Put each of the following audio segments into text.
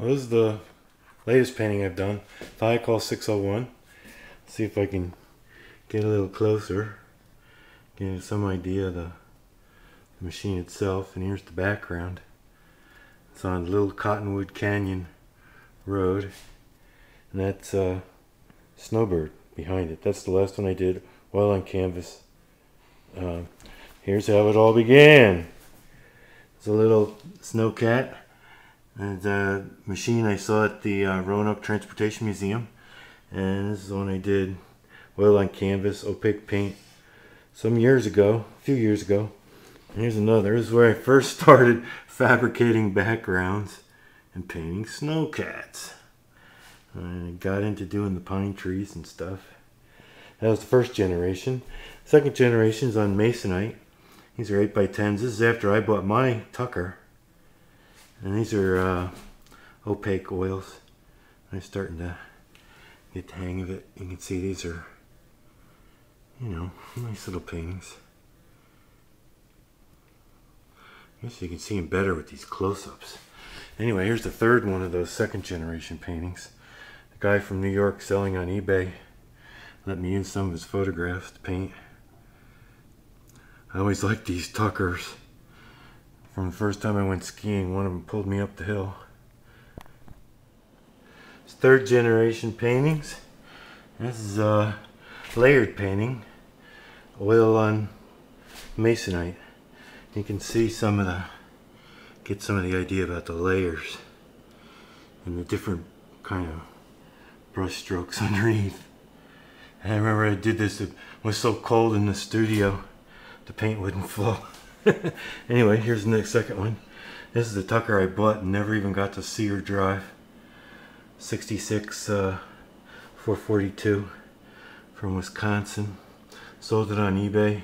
Well, this is the latest painting I've done. Thiokol 601. See if I can get a little closer, get you some idea of the machine itself. And here's the background. It's on Little Cottonwood Canyon Road, and that's Snowbird behind it. That's the last one I did, oil on canvas. Here's how it all began. It's a little Sno-Cat. And a machine I saw at the Roanoke Transportation Museum, and this is the one I did oil on canvas, opaque paint, some years ago, a few years ago. And here's another. This is where I first started fabricating backgrounds and painting Sno-Cats. And I got into doing the pine trees and stuff. That was the first generation. Second generation is on Masonite. These are 8x10s. This is after I bought my Tucker. And these are opaque oils. I'm starting to get the hang of it. You can see these are, you know, nice little paintings. I guess you can see them better with these close-ups. Anyway, here's the third one of those second generation paintings. The guy from New York selling on eBay let me use some of his photographs to paint. I always liked these Tuckers. From the first time I went skiing, one of them pulled me up the hill. It's third generation paintings. This is a layered painting, oil on Masonite. You can see get some of the idea about the layers and the different kind of brush strokes underneath. And I remember I did this, it was so cold in the studio, the paint wouldn't flow. Anyway, here's the second one. This is the Tucker I bought and never even got to see or drive. 66 442 from Wisconsin. Sold it on eBay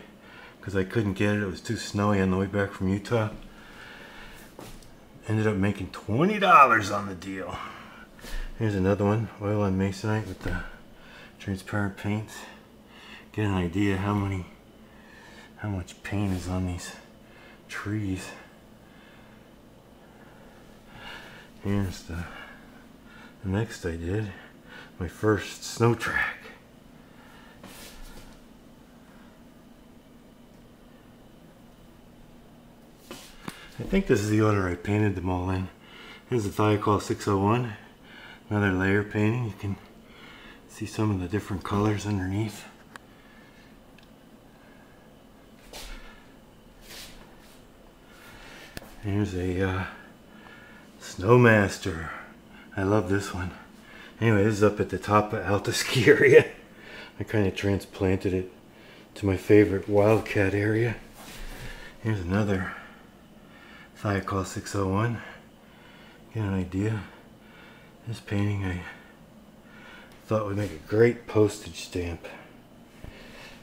because I couldn't get it. It was too snowy on the way back from Utah. Ended up making $20 on the deal. Here's another one, oil on Masonite with the transparent paint. Get an idea how much paint is on these trees. Here's the next I did, my first snow track. I think this is the order I painted them all in. Here's the Thiokol 601, another layer painting. You can see some of the different colors underneath. Here's a Snowmaster. I love this one. Anyway, this is up at the top of Alta ski area. I kind of transplanted it to my favorite Wildcat area. Here's another Thiokol 601. Get an idea. This painting I thought would make a great postage stamp.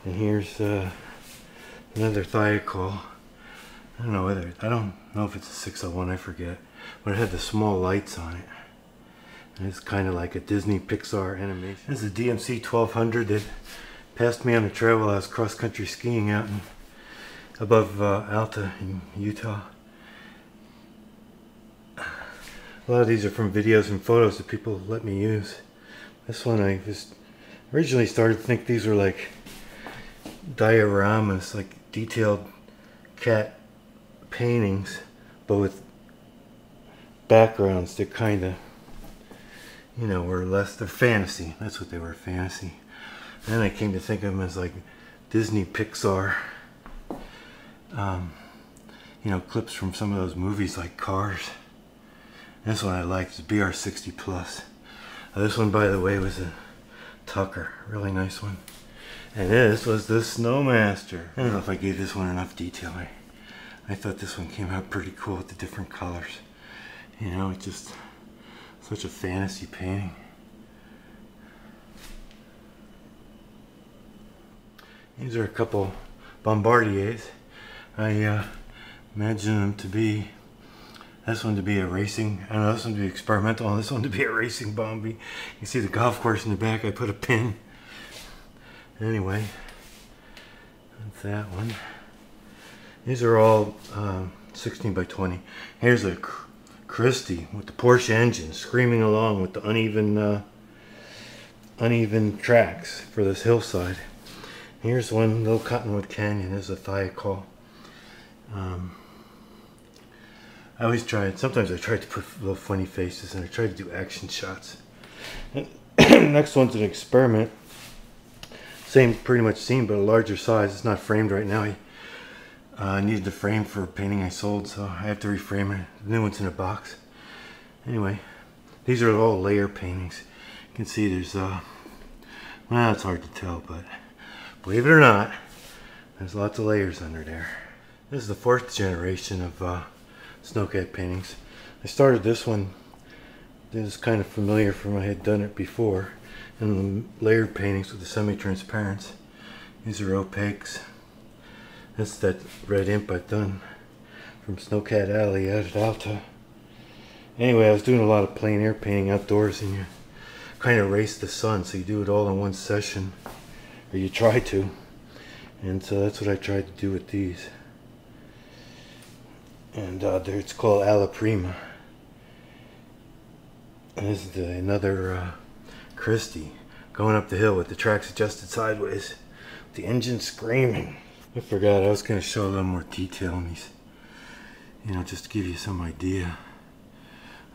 And here's another Thiokol. I don't know if it's a 601, I forget. But it had the small lights on it. And it's kind of like a Disney Pixar animation. This is a DMC 1200 that passed me on the trail while I was cross-country skiing out above Alta in Utah. A lot of these are from videos and photos that people let me use. This one I just originally started to think these were like dioramas, like detailed cat paintings, but with backgrounds that kind of, you know, were less, they're fantasy. That's what they were, fantasy. And then I came to think of them as like Disney Pixar, you know, clips from some of those movies like Cars. This one I liked, is BR60 Plus. This one, by the way, was a Tucker, really nice one. And this was the Snowmaster. I don't know if I gave this one enough detail. I thought this one came out pretty cool with the different colors. You know, it's just such a fantasy painting. These are a couple Bombardiers. I imagine them to be, this one to be a racing, I don't know, this one to be experimental, and this one to be a racing Bombi. You can see the golf course in the back. I put a pin. Anyway, that's that one. These are all 16 by 20. Here's a Christie with the Porsche engine screaming along with the uneven tracks for this hillside. Here's one, Little Cottonwood Canyon. There's a Thiokol. I always try it. Sometimes I try to put little funny faces and I try to do action shots. And next one's an experiment. Same pretty much scene, but a larger size. It's not framed right now. I needed the frame for a painting I sold, so I have to reframe it. The new one's in a box. Anyway, these are all layer paintings. You can see there's, well, it's hard to tell, but believe it or not, there's lots of layers under there. This is the 4th generation of Sno-Cat paintings. I started this one. This is kind of familiar from when I had done it before. And the layered paintings with the semi-transparents. These are opaques. That's that red imp I've done from Snowcat Alley out at Alta. Anyway, I was doing a lot of plein air painting outdoors, and you kind of race the sun, so you do it all in one session, or you try to. And so that's what I tried to do with these. And it's called Alla Prima. And this is another Christie going up the hill with the tracks adjusted sideways, the engine screaming. I forgot I was going to show a little more detail in these, you know, just to give you some idea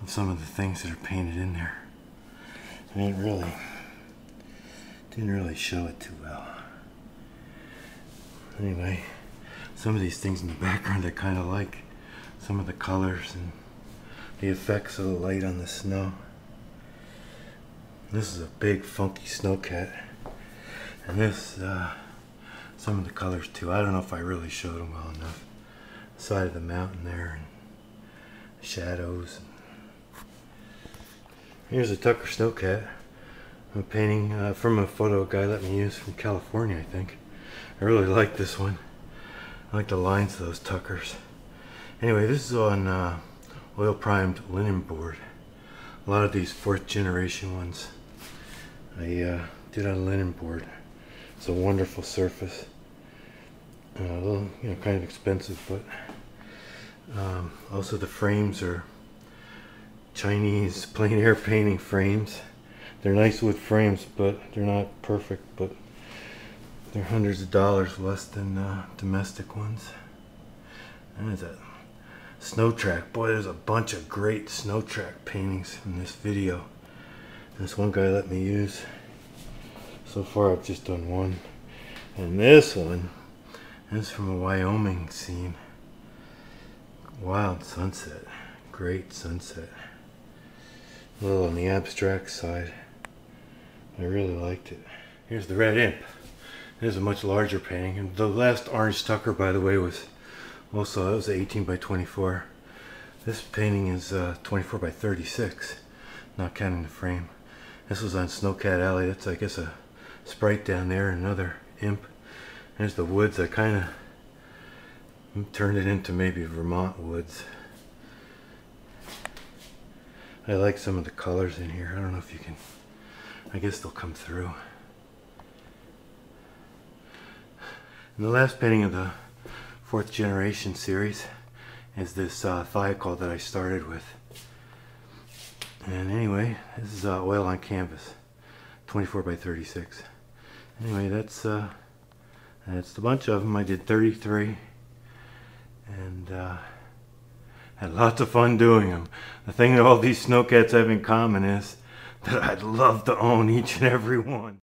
of some of the things that are painted in there. I didn't really show it too well. Anyway, some of these things in the background I kind of like. Some of the colors and the effects of the light on the snow. This is a big funky Sno-Cat, and this some of the colors too. I don't know if I really showed them well enough. The side of the mountain there and the shadows. Here's a Tucker Sno-Cat. I'm painting from a photo a guy let me use from California, I think. I really like this one. I like the lines of those Tuckers. Anyway, this is on oil primed linen board. A lot of these 4th generation ones I did on linen board. It's a wonderful surface. A little, you know, kind of expensive, but also the frames are Chinese plein air painting frames. They're nice wood frames, but they're not perfect, but they're hundreds of dollars less than domestic ones. And there's that snow track. Boy, there's a bunch of great snow track paintings in this video. This one guy let me use. So far I've just done one. And this one is from a Wyoming scene. Wild sunset. Great sunset. A little on the abstract side. I really liked it. Here's the red imp. There's a much larger painting. And the last orange Tucker, by the way, was also, that was 18 by 24. This painting is 24 by 36, not counting the frame. This was on Snowcat Alley. That's, I guess, a sprite down there, another imp. There's the woods. I kind of turned it into maybe Vermont woods. I like some of the colors in here. I don't know if you can, I guess they'll come through. And the last painting of the 4th generation series is this Thiokol that I started with. And anyway, this is oil on canvas, 24 by 36. Anyway, that's the bunch of them. I did 33 and had lots of fun doing them. The thing that all these Sno-Cats have in common is that I'd love to own each and every one.